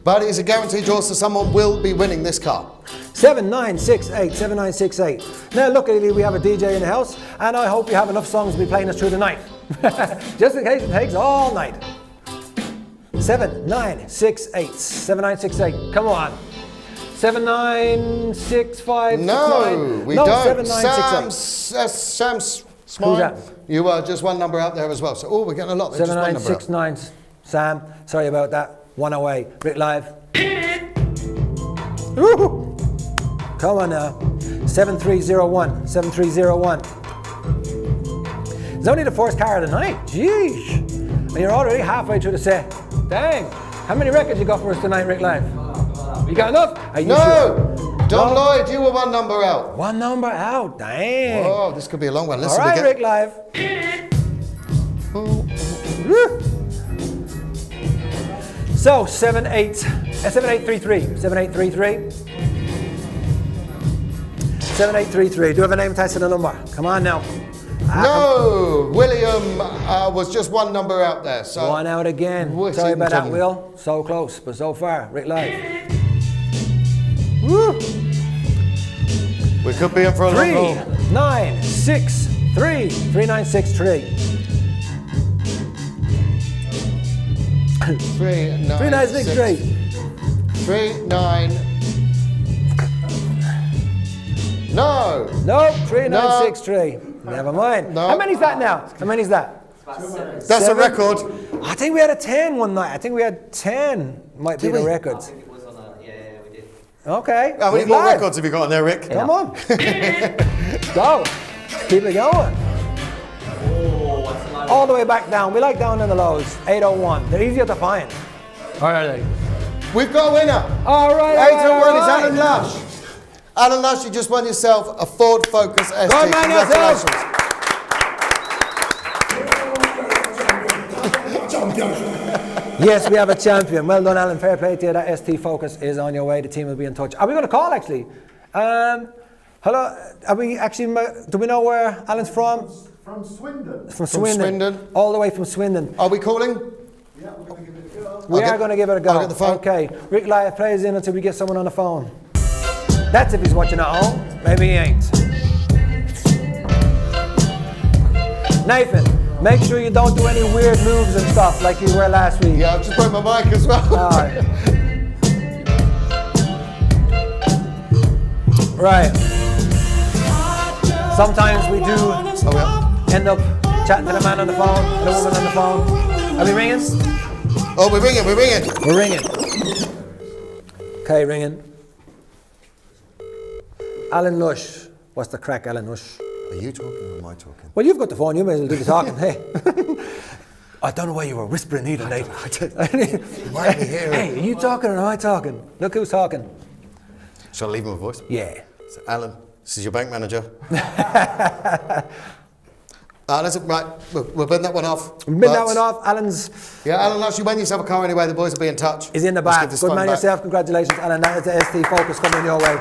But it is a guaranteed draw, so someone will be winning this car. 7968, 7968. Now luckily we have a DJ in the house, and I hope you have enough songs to be playing us through the night. Just in case it takes all night. 7968, 7968, come on. 7965. No, we don't. Sam's smart. You are just one number out there as well. So, we're getting a lot. 7969. Sam, sorry about that. One away. Rick Live. Woo! Come on now. 7301. 7301. It's only the first car of the night. Jeez. And you're already halfway through the set. Dang. How many records you got for us tonight, Rick Live? You got enough? Are you No! sure? Don Lloyd, you were one number out. One number out, dang. Oh, this could be a long one. All Listen, right, Rick Live. So, 7833. 7833. 7833. Do you have a name attached to the number? Come on now. No, William was just one number out there. So one out again. Sorry about that, Will. So close, but so far. Rick Live. Woo. We could be in for a long haul. 3963. 3963. 3963. 39. No. No, 3963. Never mind. No. How many's that now? How many's that? That's Seven? a record. I think we had a 10 one night. I think we had 10. Might be the record. Okay. How many Rick more Live. records have you got on there, Rick? Come on. Go. Keep it going. All the way back down. We like down in the lows. 801. They're easier to find. All right. We've got a winner. All right. 801 is Alan Lush. Alan Lush, you just won yourself a Ford Focus ST. Go on, man, yourself. Yes, we have a champion. Well done, Alan. Fair play to you. That ST Focus is on your way. The team will be in touch. Are we going to call, actually? Hello? Are we actually... Do we know where Alan's from? From Swindon. From Swindon. All the way from Swindon. Are we calling? Yeah, we're going to give it a go. We are going to give it a go. I'll get the phone. Okay. Rick Live plays in until we get someone on the phone. That's if he's watching at home. Maybe he ain't. Nathan, make sure you don't do any weird moves and stuff like you were last week. Yeah, I've just broke my mic as well. All right. Right. Sometimes we do end up chatting to the man on the phone, the woman on the phone. Are we ringing? Oh, we're ringing. We're ringing. Okay, ringing. Alan Lush. What's the crack, Alan Lush? Are you talking or am I talking? Well, you've got the phone. You may as well do the talking. Hey. I don't know why you were whispering either, Nate. You might be hearing. Hey, are you talking or am I talking? Look who's talking. Shall I leave him a voice? Yeah. So, Alan, this is your bank manager. Listen, right, we'll bend that one off. We'll bend that one off. Alan's... Yeah, Alan, actually, when you have a car anyway, the boys will be in touch. He's in the back. Good man yourself. Congratulations, Alan. That is the ST Focus coming your way.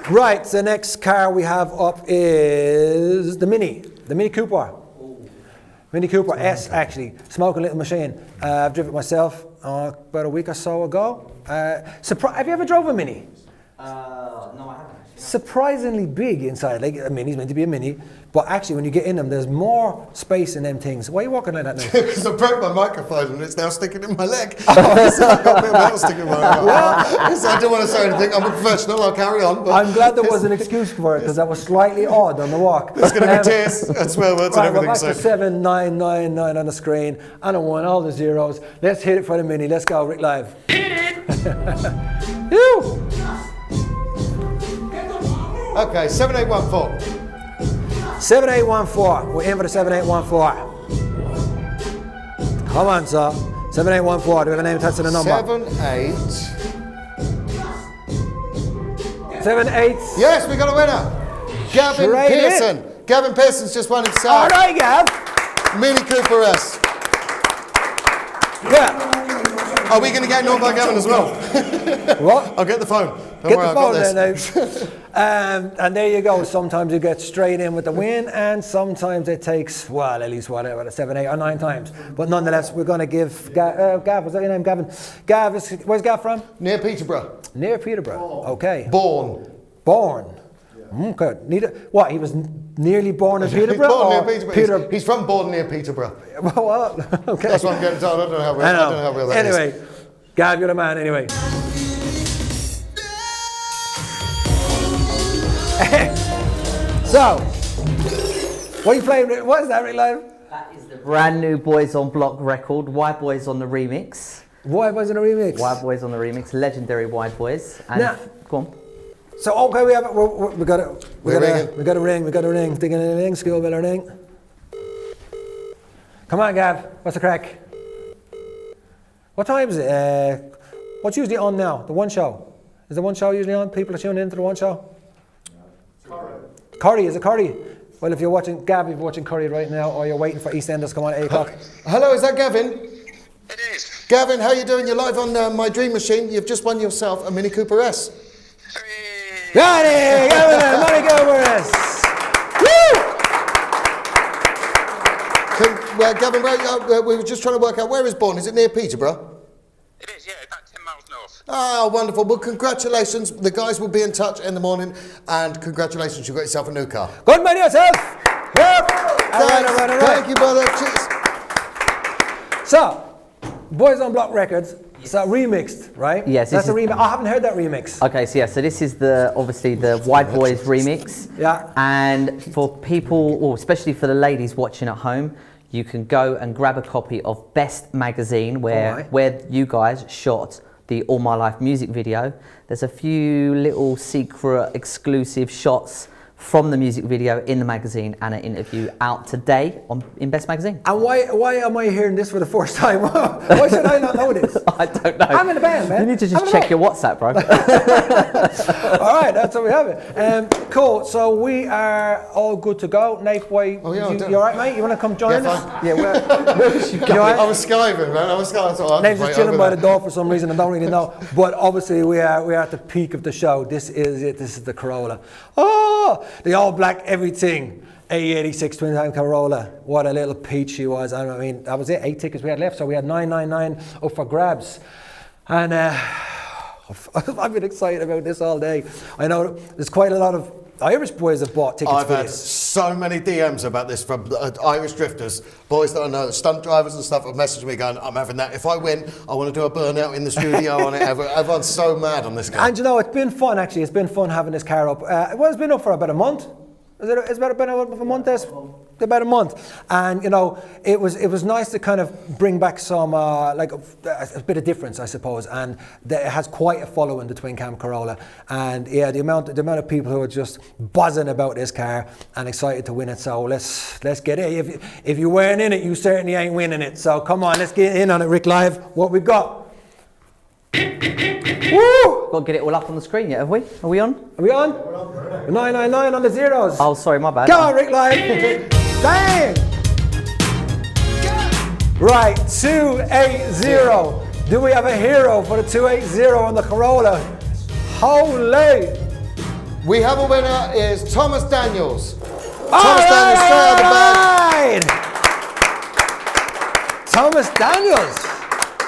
Right, the next car we have up is the Mini Cooper. Mini Cooper S, actually. Smoking little machine. I've driven it myself about a week or so ago. Have you ever drove a Mini? No, I haven't. Surprisingly big inside. Like a Mini's meant to be a Mini, but actually when you get in them, there's more space in them things. Why are you walking like that now? Because I broke my microphone and it's now sticking in my leg. So I've got a bit of metal sticking in my leg. So I don't want to say anything. I'm a professional. I'll carry on. But I'm glad there was an excuse for it because that was slightly odd on the walk. There's going to be tears and swear words and everything. We're back to 7999 on the screen and a 1, all the zeros. Let's hit it for the Mini. Let's go, Rick Live. Okay, 7814. 7814. We're in for the 7814. Come on, sir. 7814. Do we have a name attached to the number? 78. Yes, we got a winner. Gavin Pearson. Gavin Pearson's just won himself. All right, Gav. Mini Cooper S. Yeah. Are we going to get known by Gavin as well? What? I'll get the phone. Don't Get worry, the I've got phone this. there now. And there you go. Sometimes you get straight in with the win, and sometimes it takes, well, at least whatever, 7, 8, or 9 times. But nonetheless, we're going to give Gav, was that your name, Gavin? Gav, where's Gav from? Near Peterborough. Near Peterborough. Okay. Born. Okay. What? He was nearly born in Peterborough? Born near Peterborough. He's from Born near Peterborough. Well, okay. That's what I'm getting told. I don't know how real that is. Anyway, Gav, you're the man. Anyway. So, what are you playing? What is that, Rick Live? That is the brand new Boys on Block record. White Boys on the remix. White Boys on the remix. White Boys on the remix. Legendary White Boys. And now, go on. So okay, we got a ring. Ding a ring. School bell ring. Come on, Gav. What's the crack? What time is it? what's usually on now? The one show. Is the one show usually on? People are tuning into the one show? Curry, is it Curry? Well, if you're watching, Gav, if you're watching Curry right now, or you're waiting for EastEnders to come on at 8 o'clock. Hello, is that Gavin? It is. Gavin, how you doing? You're live on My Dream Machine. You've just won yourself a Mini Cooper S. Ready, Gavin, Mini Cooper S. Woo! Well, Gavin, we were just trying to work out, where is Bourne? Is it near Peterborough? It is, yeah, about 10 miles north. Oh, wonderful. Well, congratulations. The guys will be in touch in the morning, and congratulations, you've got yourself a new car. Good man yourself. Yep. All right. Thank you, brother. Cheers. So, Boys on Block Records, so remixed, right? Yes. That's a remix. I haven't heard that remix. Okay, so so this is obviously the White Boys remix. Yeah. And for people, or especially for the ladies watching at home, you can go and grab a copy of Best Magazine, where you guys shot the All My Life music video. There's a few little secret exclusive shots from the music video in the magazine and an interview out today in Best Magazine. And why am I hearing this for the first time? Why should I not know this? I don't know. I'm in the band, man. You need to just check your WhatsApp, bro. All right, that's how we have it. Cool, so we are all good to go. Nate, boy, you all right, mate? You want to come join us? Yeah, where was you going? I was skiving, man. I was skiving. Nate's just chilling by the door for some reason. I don't really know. But obviously, we are at the peak of the show. This is it. This is the Corolla. Oh, the all black everything. Ae86 twin time Corolla. What a little peach she was. I mean, that was it. 8 tickets we had left, so we had 999 up for grabs. And I've been excited about this all day. I know there's quite a lot of Irish boys that bought tickets I've for had this. so many DMs about this from Irish drifters, boys that I know, stunt drivers and stuff have messaged me going, I'm having that. If I win, I want to do a burnout in the studio on it. Everyone's so mad on this guy. And you know, it's been fun actually. It's been fun having this car up. It's been up for about a month. It's been about a month. About a month, and you know, it was nice to kind of bring back some like a bit of difference, I suppose, and it has quite a following, the twin cam Corolla, and yeah, the amount of people who are just buzzing about this car and excited to win it. So let's get it. If you weren't in it, you certainly ain't winning it. So come on, let's get in on it, Rick Live. What we got? Woo! Got to get it all up on the screen yet, have we? Are we on? Are we on? 999 on the zeros. Oh, sorry, my bad. Come on, Rick Live. Dang! Right, 280. Do we have a hero for the 280 on the Corolla? Holy! We have a winner, is Thomas Daniels. Daniels, straight out the bag. Thomas Daniels.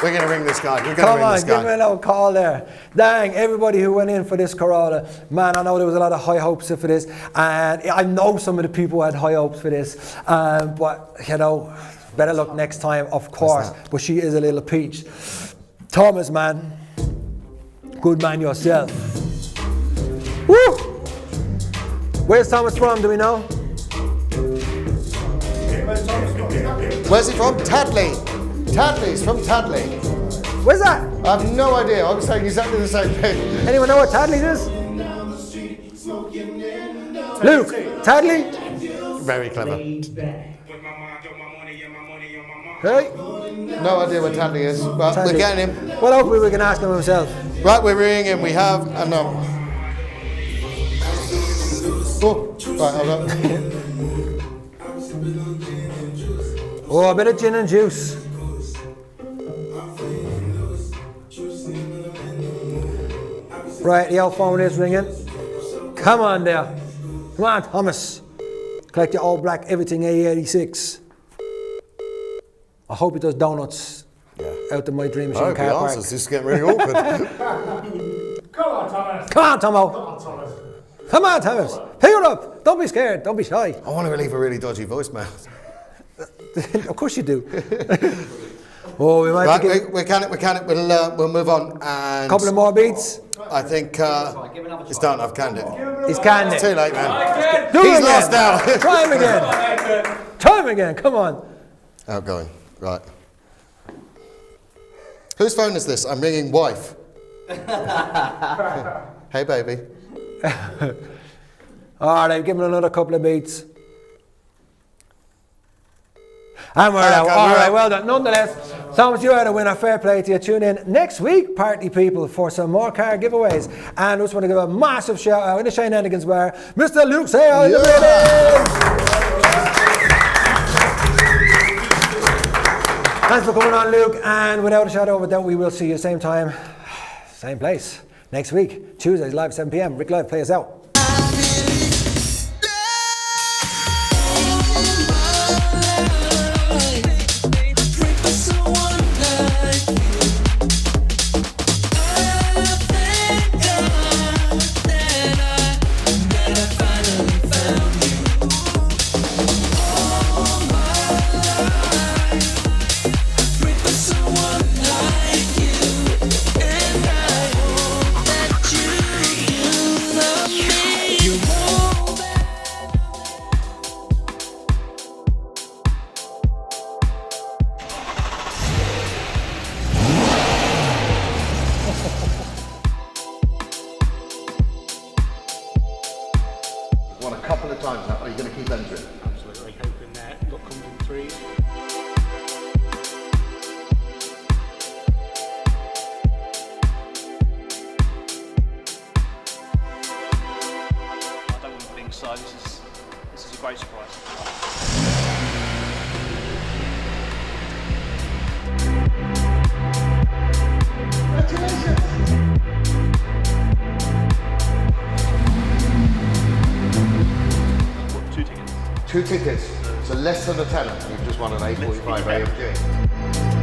We're going to ring this guy. Come on, give me a little call there. Dang, everybody who went in for this Corolla, man, I know there was a lot of high hopes for this, and I know some of the people had high hopes for this, but you know, better luck next time, of course. But she is a little peach. Thomas, man, good man yourself. Woo! Where's Thomas from? Do we know? Where's he from? Tadley. Tadley's from Tadley. Where's that? I have no idea. I was saying exactly the same thing. Anyone know what Tadley is? Luke, Tadley? Very clever. Hey? No idea what Tadley is, but Tadley. we're getting him. Well, hopefully we can ask him himself. Right, we're ringing him. We have a number. Oh, right, hold on. Oh, a bit of gin and juice. Right, the old phone is ringing. Come on there. Come on, Thomas. Collect your all black everything Ae86. I hope he does donuts out the My Dream Machine car park. This is getting really awkward. Come on, Thomas. Come on, Tomo. Come on, Thomas. Come on, Thomas. Pick it up. Don't be scared. Don't be shy. I want to leave a really dodgy voicemail. Of course you do. Oh, we might right, have to we can. We'll move on. And a couple of more beats. I think it's done. I've canned it. He's canned it. It's too late, man. Do He's it lost now. Try him again. Try him again. Come on. Outgoing. Right. Whose phone is this? I'm ringing wife. Hey, baby. All right, give him another couple of beats. And we're out. All right, well done. Nonetheless, Thomas, you are the winner. Fair play to you. Tune in next week, party people, for some more car giveaways. And I just want to give a massive shout out in the Shane Lynch bar, Mr. Luke Sale in the building. Thanks for coming on, Luke. And without a shadow of a doubt, we will see you same time, same place next week. Tuesdays live 7 p.m. Rick Live, play us out. Won a couple of times now. Are you going to keep entering? Absolutely, hoping that luck comes in threes. I don't think so. This is a great surprise. Two tickets, so less than a tenner. You've just won an A45 AMG.